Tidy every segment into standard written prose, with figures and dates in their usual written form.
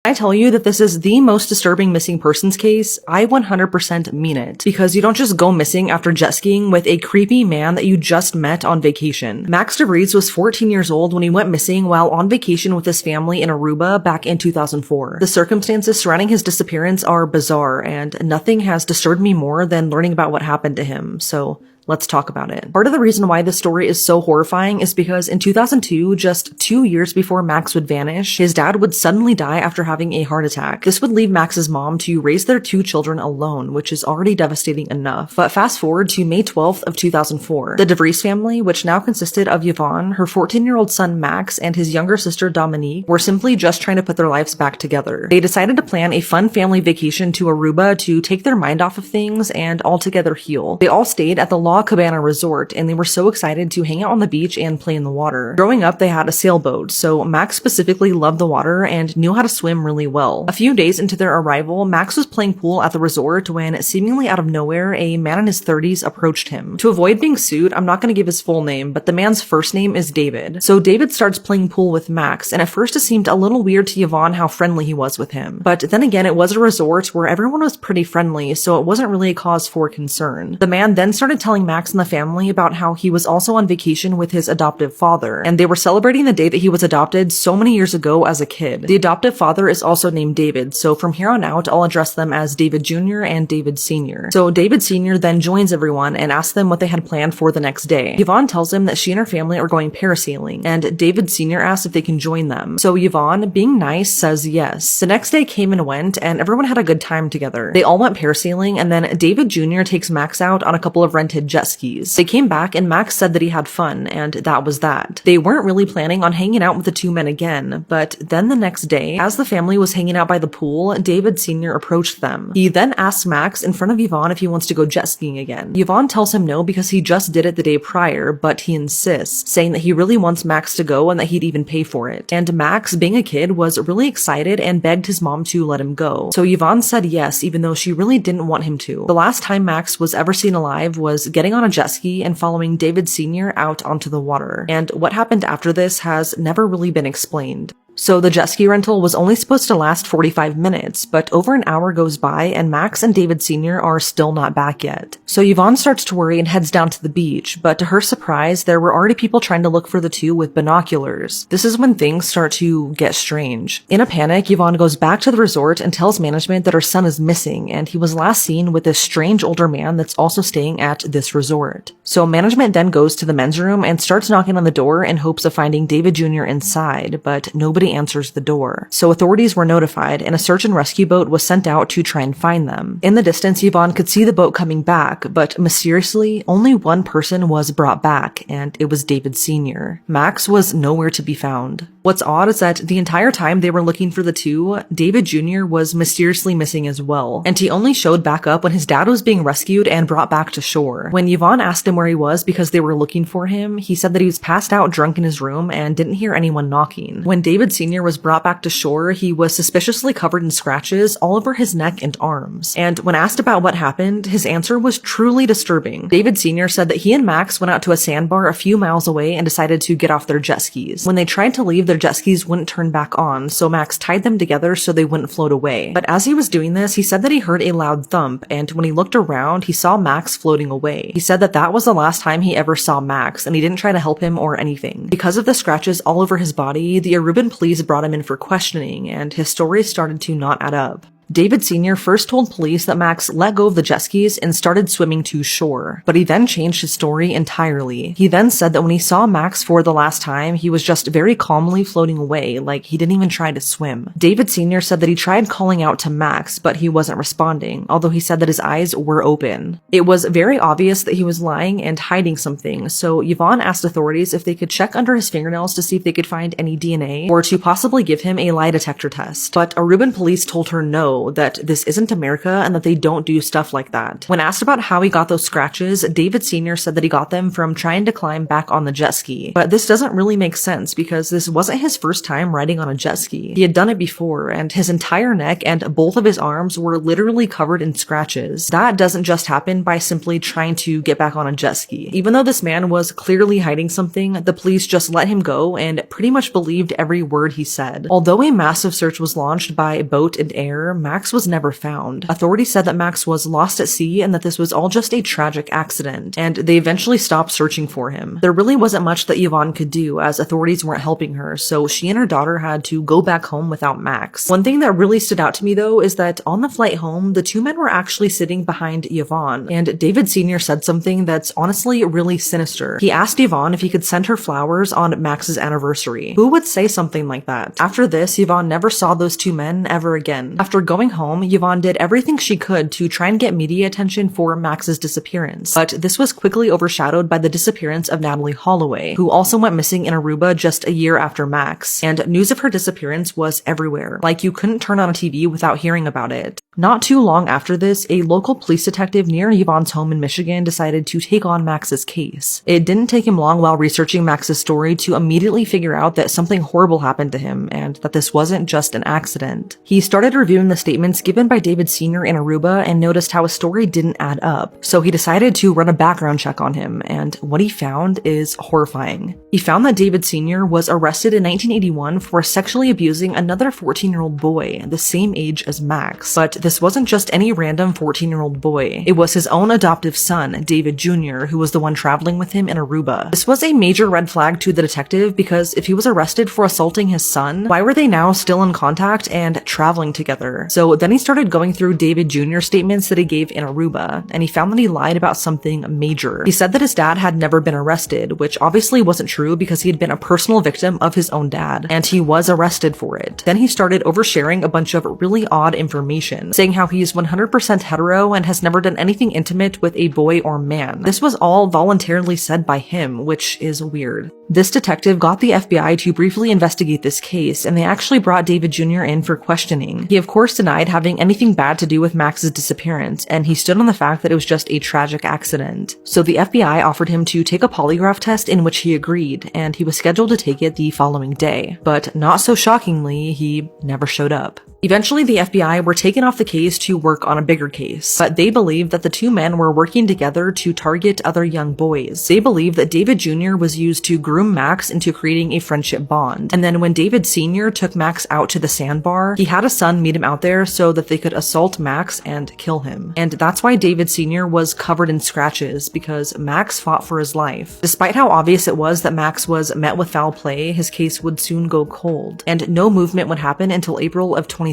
I tell you that this is the most disturbing missing persons case, I 100% mean it, because you don't just go missing after jet skiing with a creepy man that you just met on vacation. Max DeVries was 14 years old when he went missing while on vacation with his family in Aruba back in 2004. The circumstances surrounding his disappearance are bizarre, and nothing has disturbed me more than learning about what happened to him, so let's talk about it. Part of the reason why this story is so horrifying is because in 2002, just 2 years before Max would vanish, his dad would suddenly die after having a heart attack. This would leave Max's mom to raise their 2 children alone, which is already devastating enough. But fast forward to May 12th of 2004. The DeVries family, which now consisted of Yvonne, her 14-year-old son Max, and his younger sister Dominique, were simply just trying to put their lives back together. They decided to plan a fun family vacation to Aruba to take their mind off of things and altogether heal. They all stayed at the La Cabana Resort, and they were so excited to hang out on the beach and play in the water. Growing up, they had a sailboat, so Max specifically loved the water and knew how to swim really well. A few days into their arrival, Max was playing pool at the resort when, seemingly out of nowhere, a man in his 30s approached him. To avoid being sued, I'm not going to give his full name, but the man's first name is David. So David starts playing pool with Max, and at first it seemed a little weird to Yvonne how friendly he was with him. But then again, it was a resort where everyone was pretty friendly, so it wasn't really a cause for concern. The man then started telling Max and the family about how he was also on vacation with his adoptive father, and they were celebrating the day that he was adopted so many years ago as a kid. The adoptive father is also named David, so from here on out, I'll address them as David Jr. and David Sr. So David Sr. then joins everyone and asks them what they had planned for the next day. Yvonne tells him that she and her family are going parasailing, and David Sr. asks if they can join them. So Yvonne, being nice, says yes. The next day came and went, and everyone had a good time together. They all went parasailing, and then David Jr. takes Max out on a couple of rented jet skis. They came back and Max said that he had fun, and that was that. They weren't really planning on hanging out with the 2 men again, but then the next day, as the family was hanging out by the pool, David Sr. approached them. He then asked Max in front of Yvonne if he wants to go jet skiing again. Yvonne tells him no because he just did it the day prior, but he insists, saying that he really wants Max to go and that he'd even pay for it. And Max, being a kid, was really excited and begged his mom to let him go. So Yvonne said yes, even though she really didn't want him to. The last time Max was ever seen alive was getting on a jet ski and following David Sr. out onto the water, and what happened after this has never really been explained. So the jet ski rental was only supposed to last 45 minutes, but over an hour goes by and Max and David Sr. are still not back yet. So Yvonne starts to worry and heads down to the beach, but to her surprise, there were already people trying to look for the 2 with binoculars. This is when things start to get strange. In a panic, Yvonne goes back to the resort and tells management that her son is missing, and he was last seen with this strange older man that's also staying at this resort. So management then goes to the men's room and starts knocking on the door in hopes of finding David Jr. inside, but nobody answers the door. So authorities were notified and a search and rescue boat was sent out to try and find them. In the distance, Yvonne could see the boat coming back, but mysteriously, only one person was brought back, and it was David Sr. Max was nowhere to be found. What's odd is that the entire time they were looking for the 2, David Jr. was mysteriously missing as well, and he only showed back up when his dad was being rescued and brought back to shore. When Yvonne asked him where he was because they were looking for him, he said that he was passed out drunk in his room and didn't hear anyone knocking. When David Sr. was brought back to shore, he was suspiciously covered in scratches all over his neck and arms. And when asked about what happened, his answer was truly disturbing. David Sr. said that he and Max went out to a sandbar a few miles away and decided to get off their jet skis. When they tried to leave, their jet skis wouldn't turn back on, so Max tied them together so they wouldn't float away. But as he was doing this, he said that he heard a loud thump, and when he looked around, he saw Max floating away. He said that that was the last time he ever saw Max, and he didn't try to help him or anything. Because of the scratches all over his body, the Aruban police brought him in for questioning, and his story started to not add up. David Sr. first told police that Max let go of the jet skis and started swimming to shore, but he then changed his story entirely. He then said that when he saw Max for the last time, he was just very calmly floating away, like he didn't even try to swim. David Sr. said that he tried calling out to Max, but he wasn't responding, although he said that his eyes were open. It was very obvious that he was lying and hiding something, so Yvonne asked authorities if they could check under his fingernails to see if they could find any DNA, or to possibly give him a lie detector test. But Aruban police told her no, no, that this isn't America and that they don't do stuff like that. When asked about how he got those scratches, David Sr. said that he got them from trying to climb back on the jet ski. But this doesn't really make sense because this wasn't his first time riding on a jet ski. He had done it before, and his entire neck and both of his arms were literally covered in scratches. That doesn't just happen by simply trying to get back on a jet ski. Even though this man was clearly hiding something, the police just let him go and pretty much believed every word he said. Although a massive search was launched by boat and air, Max was never found. Authorities said that Max was lost at sea and that this was all just a tragic accident, and they eventually stopped searching for him. There really wasn't much that Yvonne could do as authorities weren't helping her, so she and her daughter had to go back home without Max. One thing that really stood out to me though is that on the flight home, the two men were actually sitting behind Yvonne, and David Sr. said something that's honestly really sinister. He asked Yvonne if he could send her flowers on Max's anniversary. Who would say something like that? After this, Yvonne never saw those two men ever again. After going home, Yvonne did everything she could to try and get media attention for Max's disappearance, but this was quickly overshadowed by the disappearance of Natalie Holloway, who also went missing in Aruba just a year after Max, and news of her disappearance was everywhere. Like, you couldn't turn on a TV without hearing about it. Not too long after this, a local police detective near Yvonne's home in Michigan decided to take on Max's case. It didn't take him long while researching Max's story to immediately figure out that something horrible happened to him and that this wasn't just an accident. He started reviewing the statements given by David Sr. in Aruba and noticed how his story didn't add up, so he decided to run a background check on him, and what he found is horrifying. He found that David Sr. was arrested in 1981 for sexually abusing another 14-year-old boy, the same age as Max. But this wasn't just any random 14-year-old boy. It was his own adoptive son, David Jr., who was the one traveling with him in Aruba. This was a major red flag to the detective because if he was arrested for assaulting his son, why were they now still in contact and traveling together? So then he started going through David Jr.'s statements that he gave in Aruba, and he found that he lied about something major. He said that his dad had never been arrested, which obviously wasn't true because he had been a personal victim of his own dad, and he was arrested for it. Then he started oversharing a bunch of really odd information, saying how he's 100% hetero and has never done anything intimate with a boy or man. This was all voluntarily said by him, which is weird. This detective got the FBI to briefly investigate this case, and they actually brought David Jr. in for questioning. He of course denied having anything bad to do with Max's disappearance, and he stood on the fact that it was just a tragic accident. So the FBI offered him to take a polygraph test, in which he agreed, and he was scheduled to take it the following day. But not so shockingly, he never showed up. Eventually, the FBI were taken off the case to work on a bigger case, but they believed that the two men were working together to target other young boys. They believed that David Jr. was used to groom Max into creating a friendship bond, and then when David Sr. took Max out to the sandbar, he had a son meet him out there so that they could assault Max and kill him. And that's why David Sr. was covered in scratches, because Max fought for his life. Despite how obvious it was that Max was met with foul play, his case would soon go cold, and no movement would happen until April of 2016.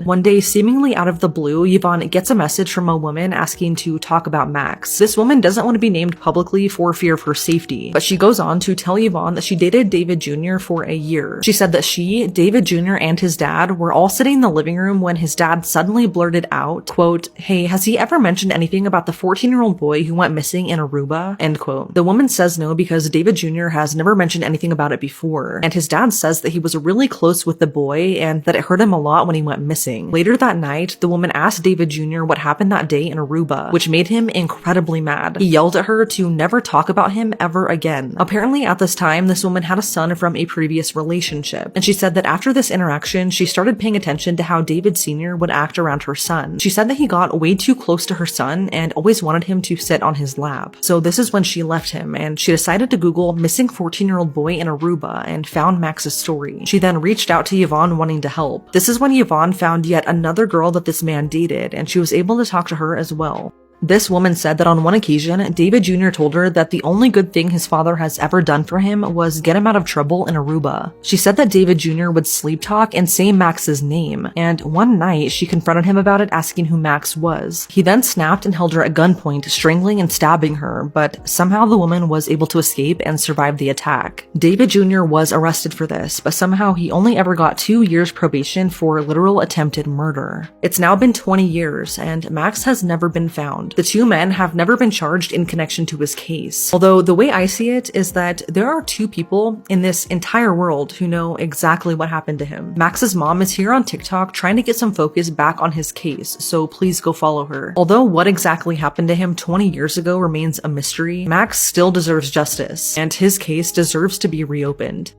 One day, seemingly out of the blue, Yvonne gets a message from a woman asking to talk about Max. This woman doesn't want to be named publicly for fear of her safety, but she goes on to tell Yvonne that she dated David Jr. for a year. She said that she, David Jr., and his dad were all sitting in the living room when his dad suddenly blurted out, quote, "Hey, has he ever mentioned anything about the 14-year-old boy who went missing in Aruba?" End quote. The woman says no because David Jr. has never mentioned anything about it before, and his dad says that he was really close with the boy and that it hurt him a lot when he went missing. Later that night, the woman asked David Jr. what happened that day in Aruba, which made him incredibly mad. He yelled at her to never talk about him ever again. Apparently at this time, this woman had a son from a previous relationship, and she said that after this interaction, she started paying attention to how David Sr. would act around her son. She said that he got way too close to her son and always wanted him to sit on his lap. So this is when she left him, and she decided to Google missing 14-year-old boy in Aruba and found Max's story. She then reached out to Yvonne wanting to help. This is when Yvonne found yet another girl that this man dated, and she was able to talk to her as well. This woman said that on one occasion, David Jr. told her that the only good thing his father has ever done for him was get him out of trouble in Aruba. She said that David Jr. would sleep talk and say Max's name, and one night she confronted him about it, asking who Max was. He then snapped and held her at gunpoint, strangling and stabbing her, but somehow the woman was able to escape and survive the attack. David Jr. was arrested for this, but somehow he only ever got 2 years probation for literal attempted murder. It's now been 20 years, and Max has never been found. The two men have never been charged in connection to his case. Although the way I see it is that there are two people in this entire world who know exactly what happened to him. Max's mom is here on TikTok trying to get some focus back on his case, so please go follow her. Although what exactly happened to him 20 years ago remains a mystery, Max still deserves justice, and his case deserves to be reopened.